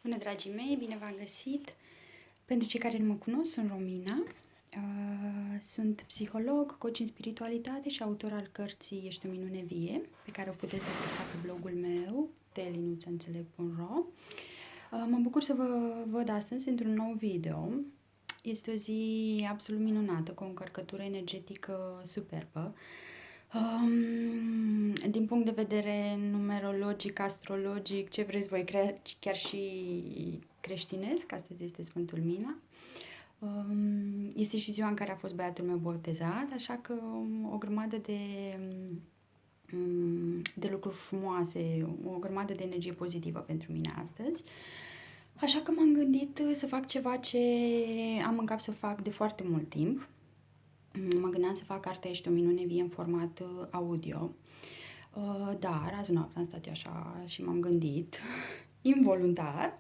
Bună, dragii mei, bine v-am găsit! Pentru cei care nu mă cunosc, sunt Romina, sunt psiholog, coach în spiritualitate și autor al cărții Ești o minune vie, pe care o puteți descărca pe blogul meu, telinuțaînțeleg.ro. Mă bucur să vă văd astăzi într-un nou video. Este o zi absolut minunată, cu o încărcătură energetică superbă. Din punct de vedere numerologic, astrologic, ce vreți voi, chiar și creștinesc, astăzi este Sfântul Mina. Este și ziua în care a fost băiatul meu botezat, așa că o grămadă de lucruri frumoase, o grămadă de energie pozitivă pentru mine astăzi. Așa că m-am gândit să fac ceva ce am în cap să fac de foarte mult timp. Mă gândeam să fac cartea Ești o minune vie în format audio, dar azi noapte am stat eu așa și m-am gândit, involuntar,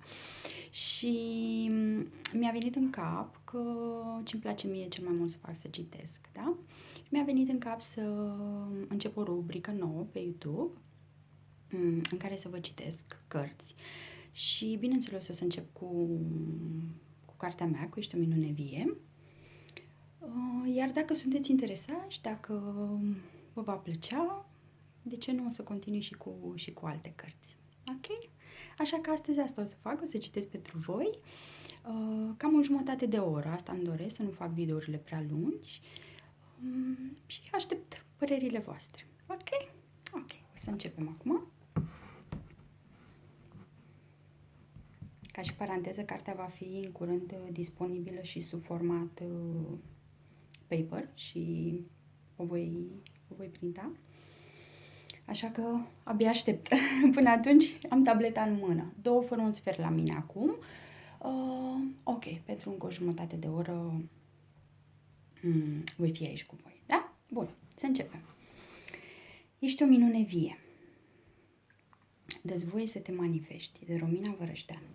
și mi-a venit în cap că ce-mi place mie cel mai mult să fac, să citesc, da? Mi-a venit în cap să încep o rubrică nouă pe YouTube în care să vă citesc cărți și, bineînțeles, o să încep cu cartea mea, cu Ești o minune vie. Iar dacă sunteți interesați, dacă vă va plăcea, de ce nu o să continui și cu alte cărți. Ok? Așa că astăzi asta o să fac, o să citesc pentru voi. Cam o jumătate de oră, asta îmi doresc, să nu fac videourile prea lungi. Și aștept părerile voastre. Ok? Ok, o să începem acum. Ca și paranteză, cartea va fi în curând disponibilă și sub format paper și o voi printa. Așa că abia aștept. Până atunci am tableta în mână. 2 fără un sfert la mine acum. Ok, pentru încă o jumătate de oră voi fi aici cu voi. Da? Bun, să începem. Ești o minune vie. Dă-ți voie să te manifesti, de Romina Vărășteanu.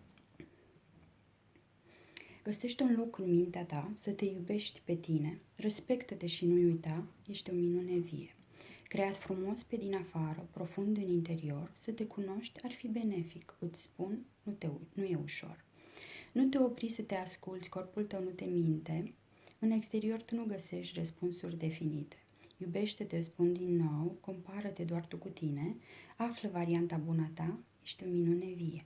Găsește un loc în mintea ta să te iubești pe tine, respectă-te și nu uita, ești o minune vie. Creat frumos pe din afară, profund în interior, să te cunoști ar fi benefic, îți spun, nu e ușor. Nu te opri să te asculți, corpul tău nu te minte, în exterior tu nu găsești răspunsuri definite. Iubește-te, spun din nou, compară-te doar tu cu tine, află varianta bună ta, ești o minune vie.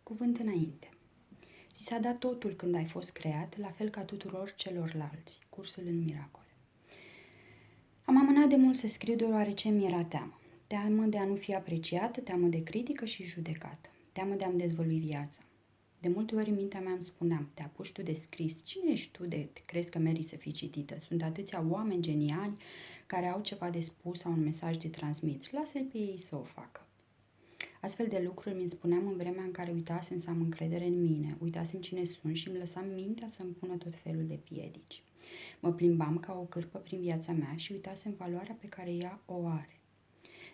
Cuvânt înainte. Ți s-a dat totul când ai fost creat, la fel ca tuturor celorlalți. Cursul în miracole. Am amânat de mult să scriu deoarece mi-era teamă. Teamă de a nu fi apreciată, teamă de critică și judecată. Teamă de a-mi dezvălui viața. De multe ori în mintea mea îmi spuneam, te apuci tu de scris, cine ești tu de crezi că meriți să fii citită? Sunt atâția oameni geniali care au ceva de spus sau un mesaj de transmit. Lasă-i pe ei să o facă. Astfel de lucruri mi spuneam în vremea în care uitasem să am încredere în mine, uitasem cine sunt și îmi lăsam mintea să-mi pună tot felul de piedici. Mă plimbam ca o cârpă prin viața mea și uitasem valoarea pe care ea o are.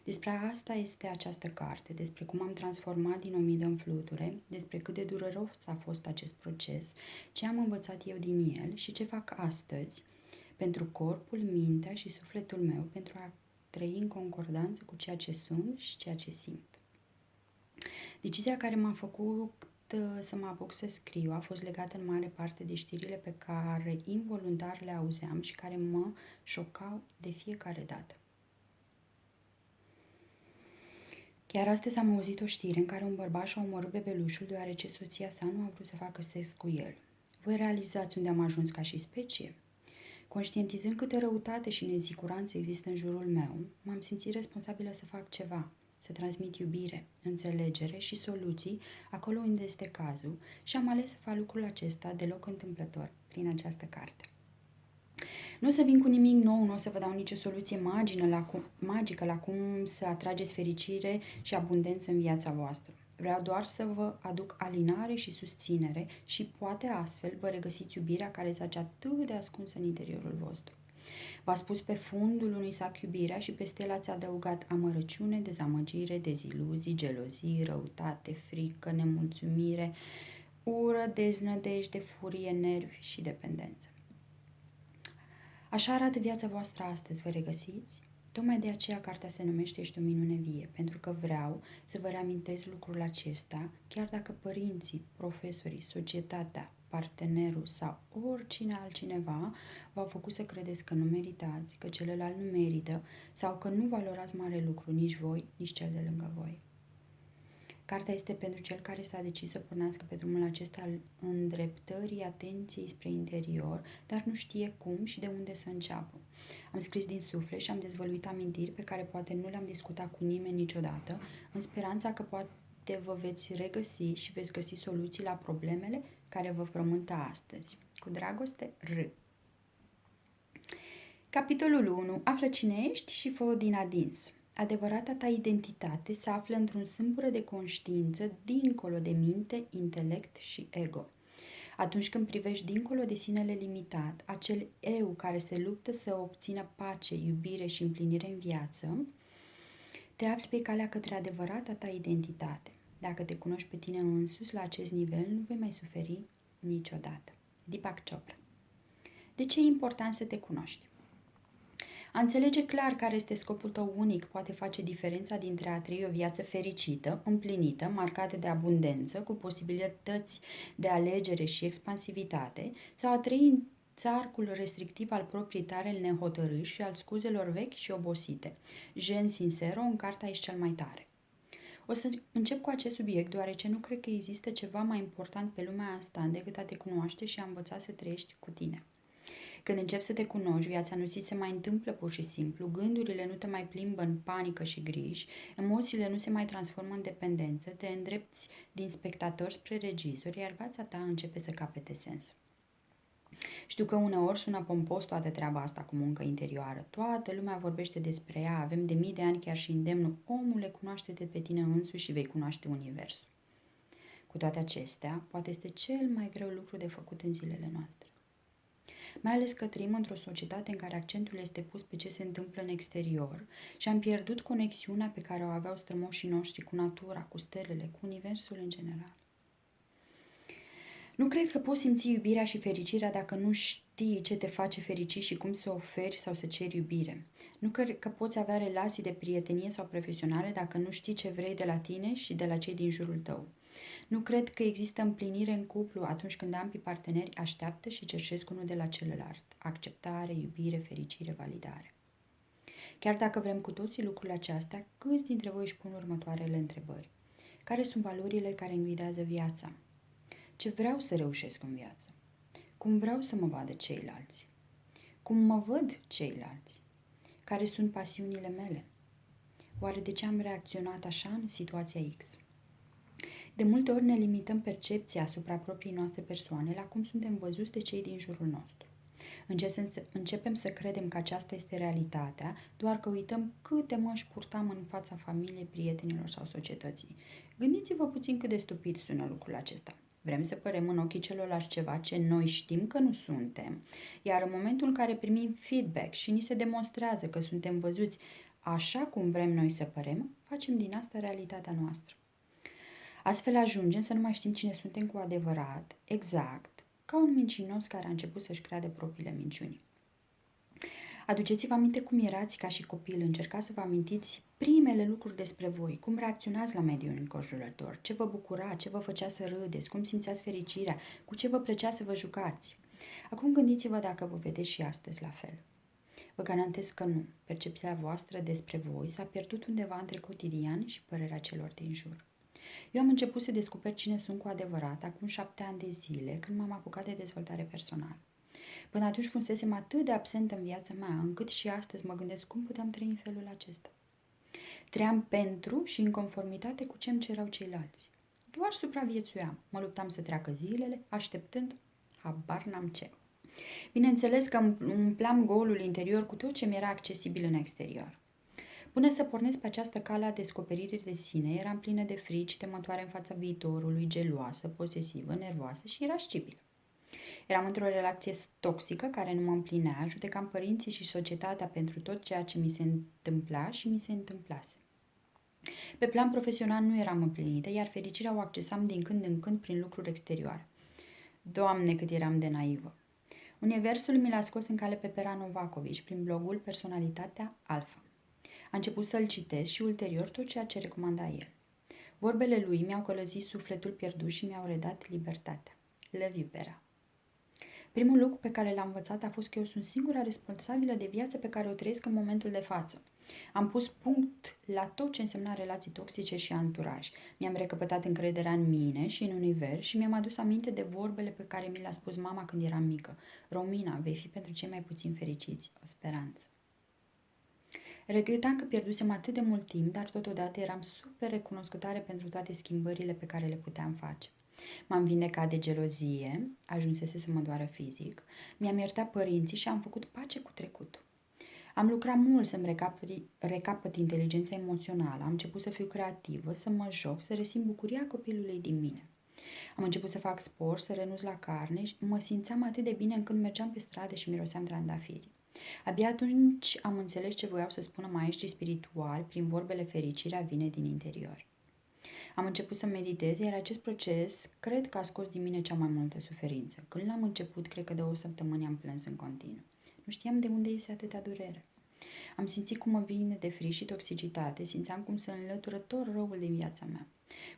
Despre asta este această carte, despre cum am transformat din omidă în fluture, despre cât de dureros a fost acest proces, ce am învățat eu din el și ce fac astăzi pentru corpul, mintea și sufletul meu pentru a trăi în concordanță cu ceea ce sunt și ceea ce simt. Decizia care m-a făcut să mă apuc să scriu a fost legată în mare parte de știrile pe care involuntar le auzeam și care mă șocau de fiecare dată. Chiar astăzi am auzit o știre în care un bărbat și-a omorât bebelușul deoarece soția sa nu a vrut să facă sex cu el. Voi realizați unde am ajuns ca și specie? Conștientizând câtă răutate și nesiguranță există în jurul meu, m-am simțit responsabilă să fac ceva, să transmit iubire, înțelegere și soluții acolo unde este cazul și am ales să fac lucrul acesta deloc întâmplător prin această carte. Nu o să vin cu nimic nou, nu o să vă dau nicio soluție magică la cum să atrageți fericire și abundență în viața voastră. Vreau doar să vă aduc alinare și susținere și poate astfel vă regăsiți iubirea care zace atât de ascunsă în interiorul vostru. V-ați pus pe fundul unui sac iubirea și peste el ați adăugat amărăciune, dezamăgire, deziluzii, gelozii, răutate, frică, nemulțumire, ură, deznădejde, furie, nervi și dependență. Așa arată viața voastră astăzi, vă regăsiți? Tocmai de aceea cartea se numește Ești o minune vie, pentru că vreau să vă reamintesc lucrul acesta, chiar dacă părinții, profesorii, societatea, partenerul sau oricine altcineva v-au făcut să credeți că nu meritați, că celălalt nu merită sau că nu valorați mare lucru, nici voi, nici cel de lângă voi. Cartea este pentru cel care s-a decis să pornească pe drumul acesta al îndreptării atenției spre interior, dar nu știe cum și de unde să înceapă. Am scris din suflet și am dezvăluit amintiri pe care poate nu le-am discutat cu nimeni niciodată, în speranța că poate vă veți regăsi și veți găsi soluții la problemele care vă frământă astăzi. Cu dragoste, R. Capitolul 1. Află cine ești și fă-o din adins. Adevărata ta identitate se află într-un sâmbure de conștiință dincolo de minte, intelect și ego. Atunci când privești dincolo de sinele limitat, acel eu care se luptă să obțină pace, iubire și împlinire în viață, te afli pe calea către adevărata ta identitate. Dacă te cunoști pe tine însuți la acest nivel, nu vei mai suferi niciodată. Deepak Chopra. De ce e important să te cunoști? A înțelege clar care este scopul tău unic poate face diferența dintre a trăi o viață fericită, împlinită, marcată de abundență, cu posibilități de alegere și expansivitate, sau a trăi în țarcul restrictiv al proprii tale nehotărâri și al scuzelor vechi și obosite. Jean Sincero, în cartea Ești cel mai tare. O să încep cu acest subiect, deoarece nu cred că există ceva mai important pe lumea asta decât a te cunoaște și a învăța să trăiești cu tine. Când începi să te cunoști, viața nu ți se mai întâmplă pur și simplu, gândurile nu te mai plimbă în panică și griji, emoțiile nu se mai transformă în dependență, te îndrepți din spectator spre regizor, iar viața ta începe să capete sens. Știu că uneori sună pompos toată treaba asta cu muncă interioară. Toată lumea vorbește despre ea, avem de mii de ani chiar și îndemnul, omule, cunoaște-te pe tine însuși și vei cunoaște universul. Cu toate acestea, poate este cel mai greu lucru de făcut în zilele noastre. Mai ales că trăim într-o societate în care accentul este pus pe ce se întâmplă în exterior și am pierdut conexiunea pe care o aveau strămoșii noștri cu natura, cu stelele, cu universul în general. Nu cred că poți simți iubirea și fericirea dacă nu știi ce te face fericit și cum să oferi sau să ceri iubire. Nu cred că poți avea relații de prietenie sau profesionale dacă nu știi ce vrei de la tine și de la cei din jurul tău. Nu cred că există împlinire în cuplu atunci când ambii parteneri așteaptă și cerșesc unul de la celălalt. Acceptare, iubire, fericire, validare. Chiar dacă vrem cu toții lucrurile acestea, câți dintre voi își pun următoarele întrebări? Care sunt valorile care îmi ghidează viața? Ce vreau să reușesc în viață? Cum vreau să mă vadă ceilalți? Cum mă văd ceilalți? Care sunt pasiunile mele? Oare de ce am reacționat așa în situația X? De multe ori ne limităm percepția asupra propriei noastre persoane la cum suntem văzuți de cei din jurul nostru. Începem să credem că aceasta este realitatea, doar că uităm câte măști purtam în fața familiei, prietenilor sau societății. Gândiți-vă puțin cât de stupid sună lucrul acesta. Vrem să părem în ochii celorlalți ceva ce noi știm că nu suntem, iar în momentul în care primim feedback și ni se demonstrează că suntem văzuți așa cum vrem noi să părem, facem din asta realitatea noastră. Astfel ajungem să nu mai știm cine suntem cu adevărat, exact, ca un mincinos care a început să-și creadă propriile minciuni. Aduceți-vă aminte cum erați ca și copil, încercați să vă amintiți primele lucruri despre voi, cum reacționați la mediul înconjurător, ce vă bucura, ce vă făcea să râdeți, cum simțeați fericirea, cu ce vă plăcea să vă jucați. Acum gândiți-vă dacă vă vedeți și astăzi la fel. Vă garantez că nu. Percepția voastră despre voi s-a pierdut undeva între cotidian și părerea celor din jur. Eu am început să descoper cine sunt cu adevărat acum 7 ani de zile, când m-am apucat de dezvoltare personală. Până atunci fusesem atât de absent în viața mea, încât și astăzi mă gândesc cum puteam trăi în felul acesta. Trăiam pentru și în conformitate cu ce îmi cerau ceilalți. Doar supraviețuiam, mă luptam să treacă zilele, așteptând, habar n-am ce. Bineînțeles că umpleam golul interior cu tot ce mi era accesibil în exterior. Până să pornesc pe această cale a descoperirii de sine, eram plină de frici, temătoare în fața viitorului, geloasă, posesivă, nervoasă și irascibilă. Eram într-o relație toxică care nu mă împlinea, judecam părinții și societatea pentru tot ceea ce mi se întâmpla și mi se întâmplase. Pe plan profesional nu eram împlinită, iar fericirea o accesam din când în când prin lucruri exterioare. Doamne, cât eram de naivă! Universul mi l-a scos în cale pe Pera Novakovici prin blogul Personalitatea Alfa. A început să-l citesc și ulterior tot ceea ce recomanda el. Vorbele lui mi-au călăzit sufletul pierdut și mi-au redat libertatea. Love you, Bera. Primul lucru pe care l-am învățat a fost că eu sunt singura responsabilă de viață pe care o trăiesc în momentul de față. Am pus punct la tot ce însemna relații toxice și anturaj. Mi-am recăpătat încrederea în mine și în univers și mi-am adus aminte de vorbele pe care mi le-a spus mama când eram mică. Romina, vei fi pentru cei mai puțin fericiți, o speranță. Regretam că pierdusem atât de mult timp, dar totodată eram super recunoscătoare pentru toate schimbările pe care le puteam face. M-am vindecat de gelozie, ajunsese să mă doară fizic, mi-am iertat părinții și am făcut pace cu trecutul. Am lucrat mult să-mi recapăt inteligența emoțională, am început să fiu creativă, să mă joc, să resimt bucuria copilului din mine. Am început să fac sport, să renunț la carne și mă simțeam atât de bine încât mergeam pe stradă și miroseam trandafiri. Abia atunci am înțeles ce voiau să spună maestrii spirituali prin vorbele fericirea vine din interior. Am început să meditez, iar acest proces cred că a scos din mine cea mai multă suferință. Când l-am început, cred că de o săptămână am plâns în continuu. Nu știam de unde iese atâta durere. Am simțit cum mă vine de frică și toxicitate, simțeam cum se înlătură tot răul din viața mea.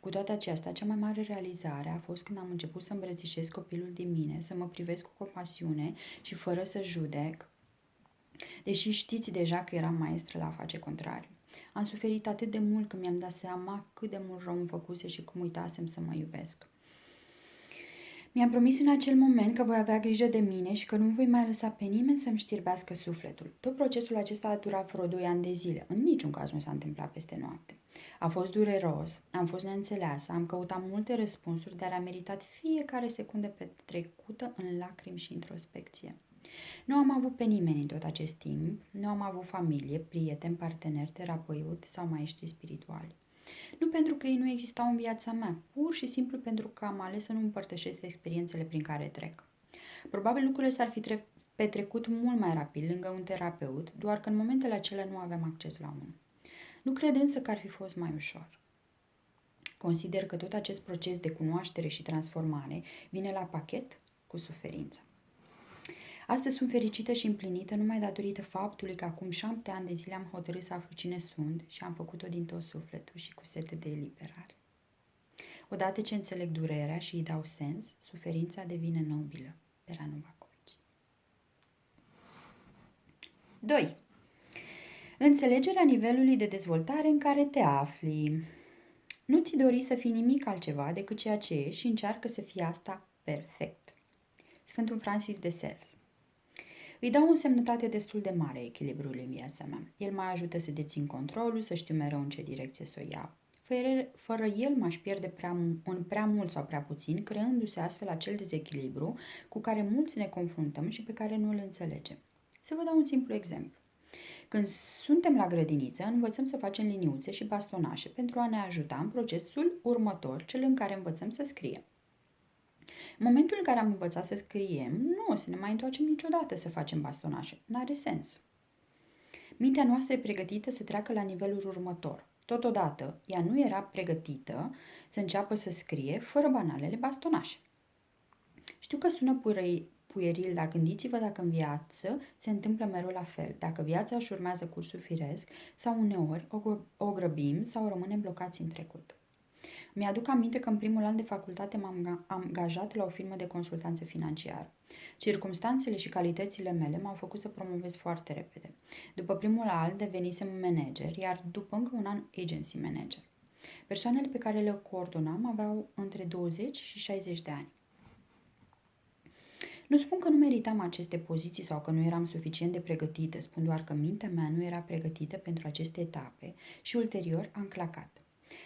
Cu toate acestea, cea mai mare realizare a fost când am început să îmbrățișez copilul din mine, să mă privesc cu compasiune și fără să judec, deși știți deja că eram maestră la a face contrariu. Am suferit atât de mult că mi-am dat seama cât de mult rău îmi făcuse și cum uitasem să mă iubesc. Mi-am promis în acel moment că voi avea grijă de mine și că nu voi mai lăsa pe nimeni să-mi știrbească sufletul. Tot procesul acesta a durat vreo 2 ani de zile. În niciun caz nu s-a întâmplat peste noapte. A fost dureros, am fost neînțeleasă, am căutat multe răspunsuri, dar am meritat fiecare secundă petrecută în lacrimi și introspecție. Nu am avut pe nimeni în tot acest timp, nu am avut familie, prieten, partener, terapeut sau maestri spirituali. Nu pentru că ei nu existau în viața mea, pur și simplu pentru că am ales să nu împărtășesc experiențele prin care trec. Probabil lucrurile s-ar fi petrecut mult mai rapid lângă un terapeut, doar că în momentele acelea nu aveam acces la unul. Nu cred însă că ar fi fost mai ușor. Consider că tot acest proces de cunoaștere și transformare vine la pachet cu suferința. Astăzi sunt fericită și împlinită numai datorită faptului că acum 7 ani de zile am hotărât să aflu cine sunt și am făcut-o din tot sufletul și cu sete de eliberare. Odată ce înțeleg durerea și îi dau sens, suferința devine nobilă. Pera Novakovici. 2. Înțelegerea nivelului de dezvoltare în care te afli. Nu ți dori să fii nimic altceva decât ceea ce ești și încearcă să fii asta perfect. Sfântul Francis de Sales. Îi dau o însemnătate destul de mare echilibrului în viața mea. El mă ajută să dețin controlul, să știu mereu în ce direcție să o iau. Fără el m-aș pierde în prea mult sau prea puțin, creându-se astfel acel dezechilibru cu care mulți ne confruntăm și pe care nu îl înțelegem. Să vă dau un simplu exemplu. Când suntem la grădiniță, învățăm să facem liniuțe și bastonașe pentru a ne ajuta în procesul următor, cel în care învățăm să scriem. În momentul în care am învățat să scriem, nu o să ne mai întoarcem niciodată să facem bastonașe. N-are sens. Mintea noastră e pregătită să treacă la nivelul următor. Totodată, ea nu era pregătită să înceapă să scrie fără banalele bastonașe. Știu că sună pueril, dar gândiți-vă dacă în viață se întâmplă mereu la fel, dacă viața își urmează cursul firesc sau uneori o grăbim sau rămânem blocați în trecut. Mi-aduc aminte că în primul an de facultate m-am angajat la o firmă de consultanță financiară. Circumstanțele și calitățile mele m-au făcut să promovez foarte repede. După primul an devenisem manager, iar după încă un an agency manager. Persoanele pe care le coordonam aveau între 20 și 60 de ani. Nu spun că nu meritam aceste poziții sau că nu eram suficient de pregătită, spun doar că mintea mea nu era pregătită pentru aceste etape și ulterior am clacat.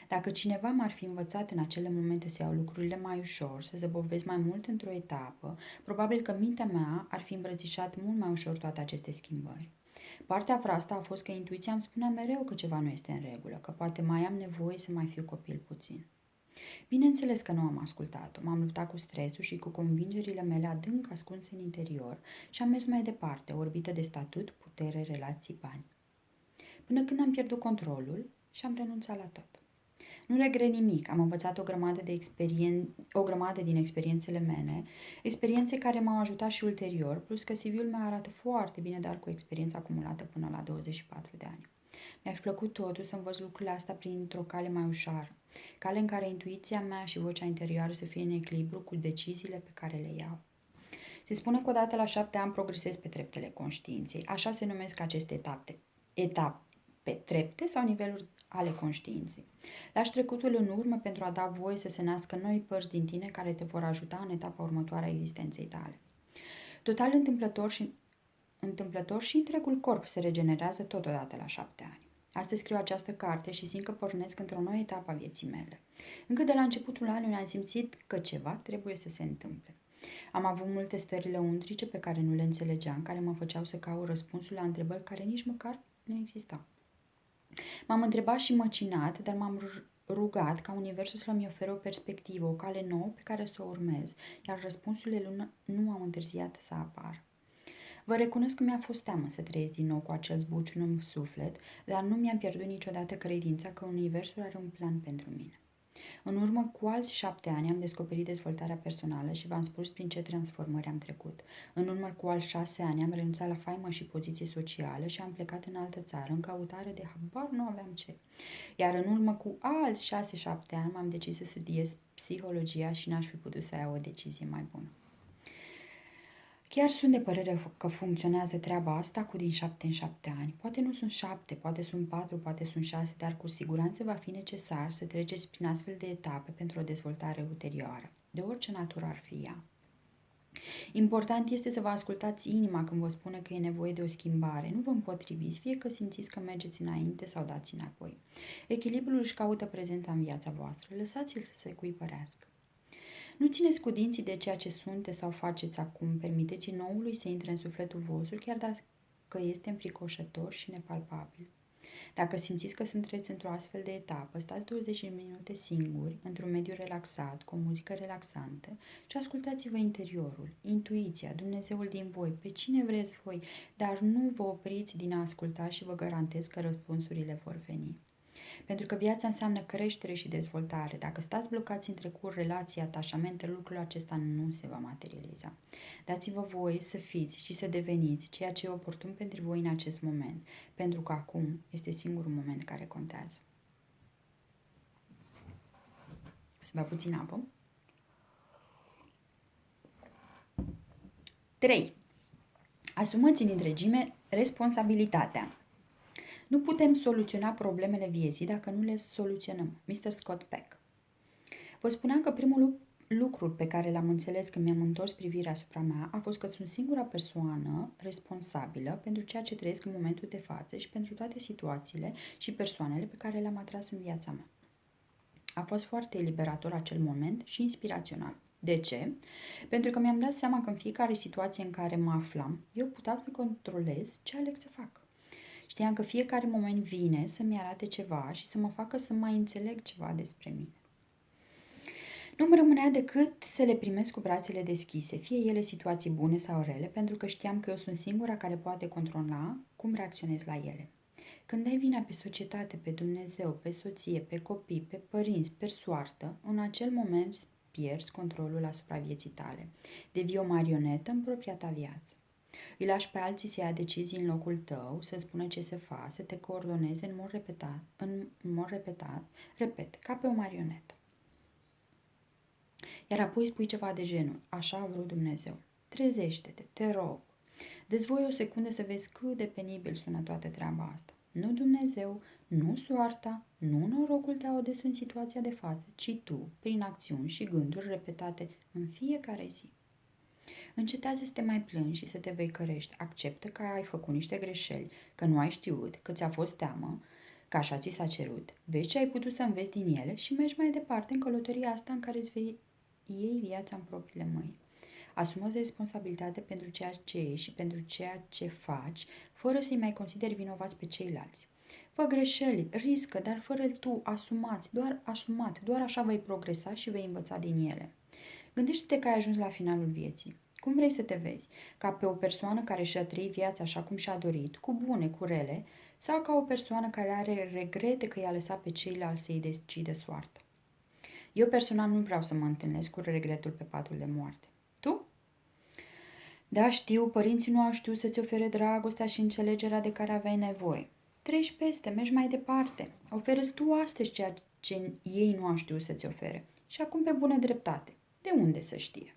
Dacă cineva m-ar fi învățat în acele momente să iau lucrurile mai ușor, să zăbovesc mai mult într-o etapă, probabil că mintea mea ar fi îmbrățișat mult mai ușor toate aceste schimbări. Partea asta a fost că intuiția îmi spunea mereu că ceva nu este în regulă, că poate mai am nevoie să mai fiu copil puțin. Bineînțeles că nu am ascultat-o, m-am luptat cu stresul și cu convingerile mele adânc ascunse în interior și am mers mai departe, orbită de statut, putere, relații, bani. Până când am pierdut controlul și am renunțat la tot. Nu regret nimic, am învățat o grămadă din experiențele mele, experiențe care m-au ajutat și ulterior, plus că CV-ul meu arată foarte bine, dar cu experiența acumulată până la 24 de ani. Mi-ar fi plăcut totuși să învăț lucrurile astea printr-o cale mai ușoară, cale în care intuiția mea și vocea interioară să fie în echilibru cu deciziile pe care le iau. Se spune că odată la 7 ani progresezi pe treptele conștiinței. Așa se numesc aceste etape, trepte sau niveluri ale conștiinței. Lași trecutul în urmă pentru a da voie să se nască noi părți din tine care te vor ajuta în etapa următoare a existenței tale. Total întâmplător și întregul corp se regenerează totodată la 7 ani. Astăzi scriu această carte și simt că pornesc într-o nouă etapă a vieții mele. Încă de la începutul anului am simțit că ceva trebuie să se întâmple. Am avut multe stări lăuntrice pe care nu le înțelegeam, care mă făceau să caut răspunsul la întrebări care nici măcar nu existau. M-am întrebat și măcinat, dar m-am rugat ca universul să-mi ofere o perspectivă, o cale nouă pe care să o urmez, iar răspunsurile nu au întârziat să apară. Vă recunosc că mi-a fost teamă să trăiesc din nou cu acel zbuciun în suflet, dar nu mi-am pierdut niciodată credința că universul are un plan pentru mine. În urmă cu alți 7 ani am descoperit dezvoltarea personală și v-am spus prin ce transformări am trecut. În urmă cu alți 6 ani am renunțat la faimă și poziție socială și am plecat în altă țară în căutare de habar nu aveam ce. Iar în urmă cu alți 6-7 ani m-am decis să studiez psihologia și n-aș fi putut să iau o decizie mai bună. Chiar sunt de părere că funcționează treaba asta cu din 7 în 7 ani. Poate nu sunt 7, poate sunt 4, poate sunt 6, dar cu siguranță va fi necesar să treceți prin astfel de etape pentru o dezvoltare ulterioară, de orice natură ar fi ea. Important este să vă ascultați inima când vă spune că e nevoie de o schimbare. Nu vă împotriviți, fie că simțiți că mergeți înainte sau dați înapoi. Echilibrul își caută prezența în viața voastră. Lăsați-l să se cuipărească. Nu țineți cu dinții de ceea ce sunteți sau faceți acum. Permiteți noului să intre în sufletul vostru, chiar dacă este înfricoșător și nepalpabil. Dacă simțiți că sunteți într-o astfel de etapă, stați 20 de minute singuri, într-un mediu relaxat, cu o muzică relaxantă și ascultați-vă interiorul, intuiția, Dumnezeul din voi, pe cine vreți voi, dar nu vă opriți din a asculta și vă garantez că răspunsurile vor veni. Pentru că viața înseamnă creștere și dezvoltare. Dacă stați blocați în trecut, relații, atașamente, lucrul acesta nu se va materializa. Dați-vă voie să fiți și să deveniți ceea ce e oportun pentru voi în acest moment, pentru că acum este singurul moment care contează. O să bea puțin apă. 3. Asumați în întregime responsabilitatea. Nu putem soluționa problemele vieții dacă nu le soluționăm. Mr. Scott Peck. Vă spuneam că primul lucru pe care l-am înțeles când mi-am întors privirea asupra mea a fost că sunt singura persoană responsabilă pentru ceea ce trăiesc în momentul de față și pentru toate situațiile și persoanele pe care le-am atras în viața mea. A fost foarte eliberator acel moment și inspirațional. De ce? Pentru că mi-am dat seama că în fiecare situație în care mă aflam, eu puteam să controlez ce aleg să fac. Știam că fiecare moment vine să-mi arate ceva și să mă facă să mai înțeleg ceva despre mine. Nu-mi rămânea decât să le primesc cu brațele deschise, fie ele situații bune sau rele, pentru că știam că eu sunt singura care poate controla cum reacționez la ele. Când dai vina pe societate, pe Dumnezeu, pe soție, pe copii, pe părinți, pe soartă, în acel moment pierzi controlul asupra vieții tale. Devii o marionetă în propria ta viață. Îi lași pe alții să ia decizii în locul tău, să spună ce să faci, să te coordoneze în mod repetat, repet, ca pe o marionetă. Iar apoi spui ceva de genul, așa a vrut Dumnezeu. Trezește-te, te rog. Dezvoi o secundă să vezi cât de penibil sună toată treaba asta. Nu Dumnezeu, nu soarta, nu norocul te-a adus în situația de față, ci tu, prin acțiuni și gânduri repetate în fiecare zi. Încetează să te mai plângi și să te vecărești. Acceptă că ai făcut niște greșeli, că nu ai știut, că ți-a fost teamă, că așa ți s-a cerut. Vezi ce ai putut să înveți din ele și mergi mai departe în călătoria asta în care îți vei iei viața în propriile mâini. Asumă-ți responsabilitate pentru ceea ce ești și pentru ceea ce faci, fără să-i mai consideri vinovați pe ceilalți. Fă greșeli, riscă, dar fără tu, asumat, doar așa vei progresa și vei învăța din ele. Gândește-te că ai ajuns la finalul vieții. Cum vrei să te vezi? Ca pe o persoană care și-a trăit viața așa cum și-a dorit, cu bune, cu rele, sau ca o persoană care are regrete că i-a lăsat pe ceilalți să-i decide soarta? Eu personal nu vreau să mă întâlnesc cu regretul pe patul de moarte. Tu? Da, știu, părinții nu au știut să-ți ofere dragostea și înțelegerea de care aveai nevoie. Treci peste, mergi mai departe. Oferă-ți tu astăzi ceea ce ei nu au știut să-ți ofere. Și acum pe bună dreptate. De unde să știe?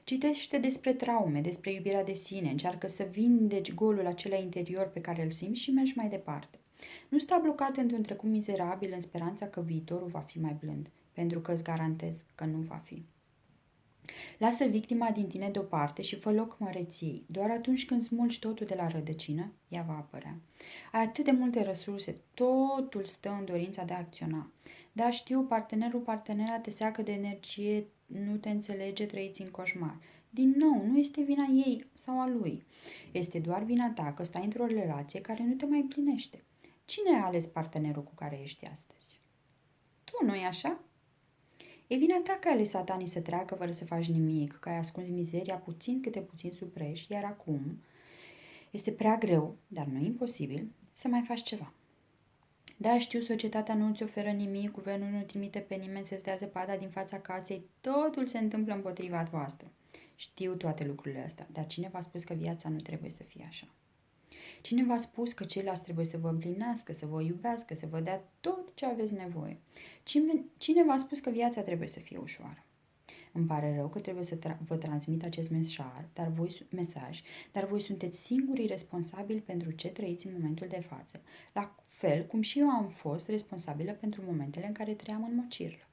Citește despre traume, despre iubirea de sine, încearcă să vindeci golul acela interior pe care îl simți și mergi mai departe. Nu sta blocat într-un trecut mizerabil în speranța că viitorul va fi mai blând, pentru că îți garantez că nu va fi. Lasă victima din tine deoparte și fă loc măreției. Doar atunci când smulgi totul de la rădăcină, ea va apărea. Ai atât de multe resurse, totul stă în dorința de a acționa. Da, știu, partenera te seacă de energie, nu te înțelege, trăiți în coșmar. Din nou, nu este vina ei sau a lui. Este doar vina ta că stai într-o relație care nu te mai plinește. Cine a ales partenerul cu care ești astăzi? Tu, nu-i așa? E vina ta că ai lăsat satanii să treacă fără să faci nimic, că ai ascuns mizeria puțin câte puțin sub preș, iar acum este prea greu, dar nu imposibil, să mai faci ceva. Da, știu, societatea nu îți oferă nimic, guvernul nu trimite pe nimeni să-ți dea zăpada din fața casei, totul se întâmplă împotriva voastră. Știu toate lucrurile astea, dar cine v-a spus că viața nu trebuie să fie așa? Cine v-a spus că ceilalți trebuie să vă împlinească, să vă iubească, să vă dea tot ce aveți nevoie? Cine v-a spus că viața trebuie să fie ușoară? Îmi pare rău că trebuie să vă transmit acest mesaj, dar voi sunteți singurii responsabili pentru ce trăiți în momentul de față, la fel cum și eu am fost responsabilă pentru momentele în care trăiam în mocirlă.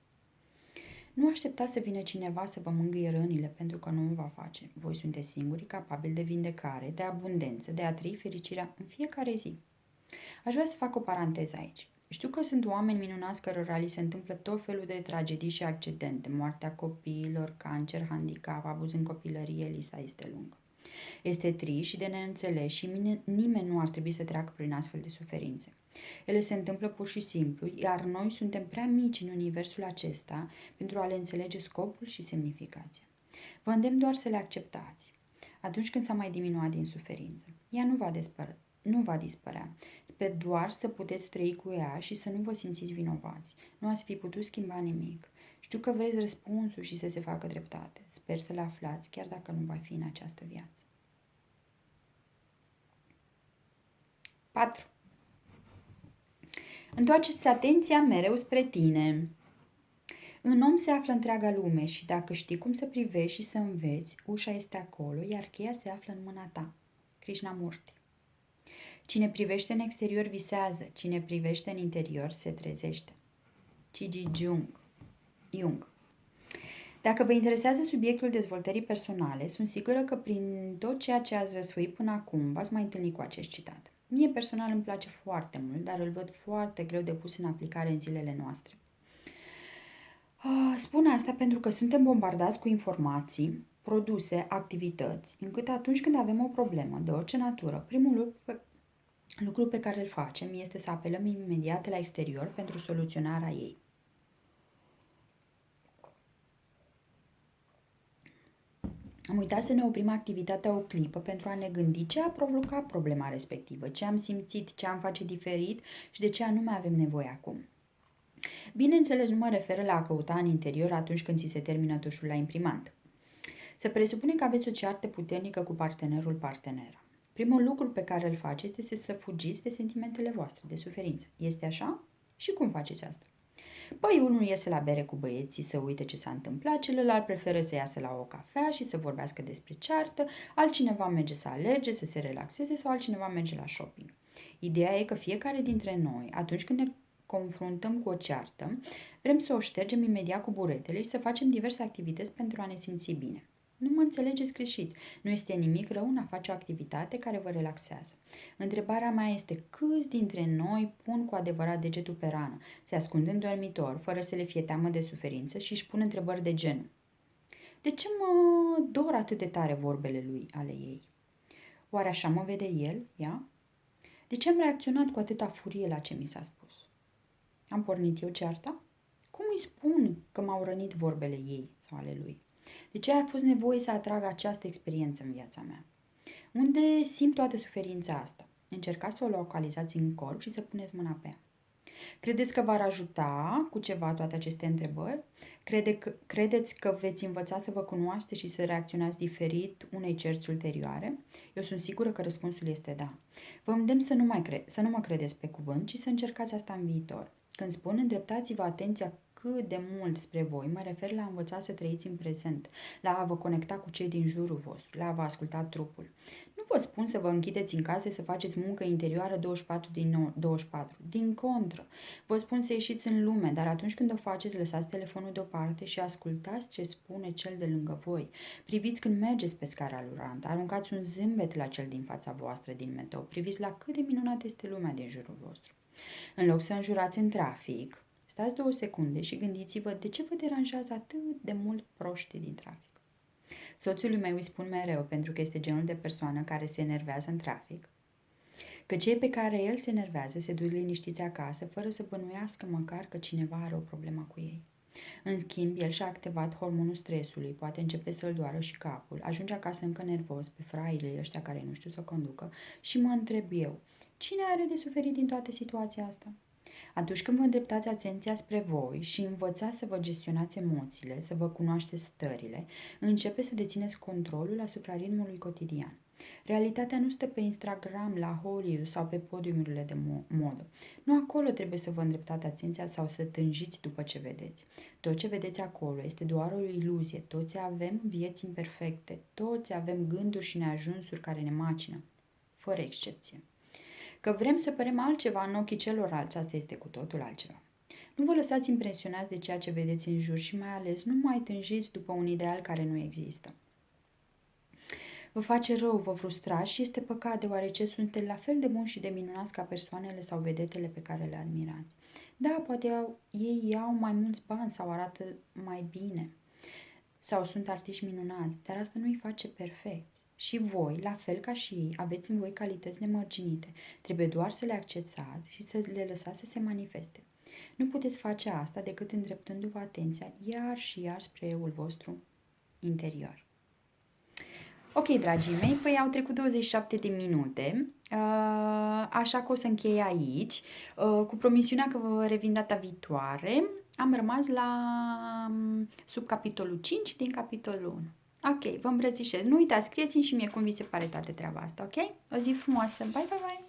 Nu așteptați să vină cineva să vă mângâie rănile, pentru că nu o va face. Voi sunteți singurii capabili de vindecare, de abundență, de a trăi fericirea în fiecare zi. Aș vrea să fac o paranteză aici. Știu că sunt oameni minunați cărora li se întâmplă tot felul de tragedii și accidente, moartea copiilor, cancer, handicap, abuz în copilărie, lista este lungă. Este trist și de neînțeles și nimeni nu ar trebui să treacă prin astfel de suferințe. Ele se întâmplă pur și simplu, iar noi suntem prea mici în universul acesta pentru a le înțelege scopul și semnificația. Vă îndemn doar să le acceptați. Atunci când s-a mai diminuat din suferință, ea nu va dispărea. Sper doar să puteți trăi cu ea și să nu vă simțiți vinovați. Nu ați fi putut schimba nimic. Știu că vreți răspunsul și să se facă dreptate. Sper să le aflați, chiar dacă nu va fi în această viață. 4. Întoarceți atenția mereu spre tine. În om se află întreaga lume și dacă știi cum să privești și să înveți, ușa este acolo, iar cheia se află în mâna ta. Krishnamurti. Cine privește în exterior visează, cine privește în interior se trezește. C.G. Jung. Dacă vă interesează subiectul dezvoltării personale, sunt sigură că prin tot ceea ce ați răsfăit până acum v-ați mai întâlnit cu acest citat. Mie personal îmi place foarte mult, dar îl văd foarte greu de pus în aplicare în zilele noastre. Spun asta pentru că suntem bombardați cu informații, produse, activități, încât atunci când avem o problemă de orice natură, primul lucru pe care îl facem este să apelăm imediat la exterior pentru soluționarea ei. Am uitat să ne oprim activitatea o clipă pentru a ne gândi ce a provocat problema respectivă, ce am simțit, ce am face diferit și de ce anume avem nevoie acum. Bineînțeles, nu mă refer la a căuta în interior atunci când ți se termină tușul la imprimant. Se presupune că aveți o ceartă puternică cu partenera. Primul lucru pe care îl faceți este să fugiți de sentimentele voastre, de suferință. Este așa? Și cum faceți asta? Păi unul iese la bere cu băieții să uite ce s-a întâmplat, celălalt preferă să iasă la o cafea și să vorbească despre ceartă, altcineva merge să alerge, să se relaxeze sau altcineva merge la shopping. Ideea e că fiecare dintre noi, atunci când ne confruntăm cu o ceartă, vrem să o ștergem imediat cu buretele și să facem diverse activități pentru a ne simți bine. Nu mă înțelegeți greșit. Nu este nimic rău în a face o activitate care vă relaxează. Întrebarea mea este câți dintre noi pun cu adevărat degetul pe rană, se ascund în dormitor, fără să le fie teamă de suferință și își pun întrebări de genul: de ce mă dor atât de tare vorbele lui, ale ei? Oare așa mă vede el, ea? De ce am reacționat cu atâta furie la ce mi s-a spus? Am pornit eu cearta? Cum îi spun că m-au rănit vorbele ei sau ale lui? De ce a fost nevoie să atrag această experiență în viața mea? Unde simt toată suferința asta? Încercați să o localizați în corp și să puneți mâna pe ea. Credeți că v-ar ajuta cu ceva toate aceste întrebări? Credeți că veți învăța să vă cunoașteți și să reacționați diferit unei cerți ulterioare? Eu sunt sigură că răspunsul este da. Vă îndemn să nu mă credeți pe cuvânt, ci să încercați asta în viitor. Când spun îndreptați-vă atenția cât de mult spre voi, mă refer la a învăța să trăiți în prezent, la a vă conecta cu cei din jurul vostru, la a vă asculta trupul. Nu vă spun să vă închideți în casă, să faceți muncă interioară 24 din 24. Din contră, vă spun să ieșiți în lume, dar atunci când o faceți, lăsați telefonul deoparte și ascultați ce spune cel de lângă voi. Priviți când mergeți pe scara rulantă, aruncați un zâmbet la cel din fața voastră din metrou, priviți la cât de minunată este lumea din jurul vostru. În loc să înjurați în trafic, stați 2 secunde și gândiți-vă de ce vă deranjează atât de mult proștii din trafic. Soțului meu îi spun mereu, pentru că este genul de persoană care se enervează în trafic, că cei pe care el se enervează se duc liniștiți acasă, fără să bănuiască măcar că cineva are o problemă cu ei. În schimb, el și-a activat hormonul stresului, poate începe să-l doară și capul, ajunge acasă încă nervos pe fraile ăștia care nu știu să conducă și mă întreb eu, cine are de suferit din toată situația asta? Atunci când vă îndreptați atenția spre voi și învățați să vă gestionați emoțiile, să vă cunoașteți stările, începe să dețineți controlul asupra ritmului cotidian. Realitatea nu stă pe Instagram, la Hollywood sau pe podiumurile de modă. Nu acolo trebuie să vă îndreptați atenția sau să tânjiți după ce vedeți. Tot ce vedeți acolo este doar o iluzie. Toți avem vieți imperfecte, toți avem gânduri și neajunsuri care ne macină, fără excepție. Că vrem să părem altceva în ochii celorlalți, asta este cu totul altceva. Nu vă lăsați impresionați de ceea ce vedeți în jur și mai ales nu mai tânjiți după un ideal care nu există. Vă face rău, vă frustrați și este păcat deoarece sunteți la fel de buni și de minunați ca persoanele sau vedetele pe care le admirați. Da, poate ei iau mai mulți bani sau arată mai bine sau sunt artiști minunați, dar asta nu îi face perfecți. Și voi, la fel ca și ei, aveți în voi calități nemărginite. Trebuie doar să le acceptați și să le lăsați să se manifeste. Nu puteți face asta decât îndreptându-vă atenția iar și iar spre eul vostru interior. Ok, dragii mei, păi au trecut 27 de minute, așa că o să închei aici, cu promisiunea că vă revin data viitoare. Am rămas la sub capitolul 5 din capitolul 1. Ok, vă îmbrățișez. Nu uitați, scrieți-mi și mie cum vi se pare toată treaba asta, ok? O zi frumoasă! Bye, bye, bye!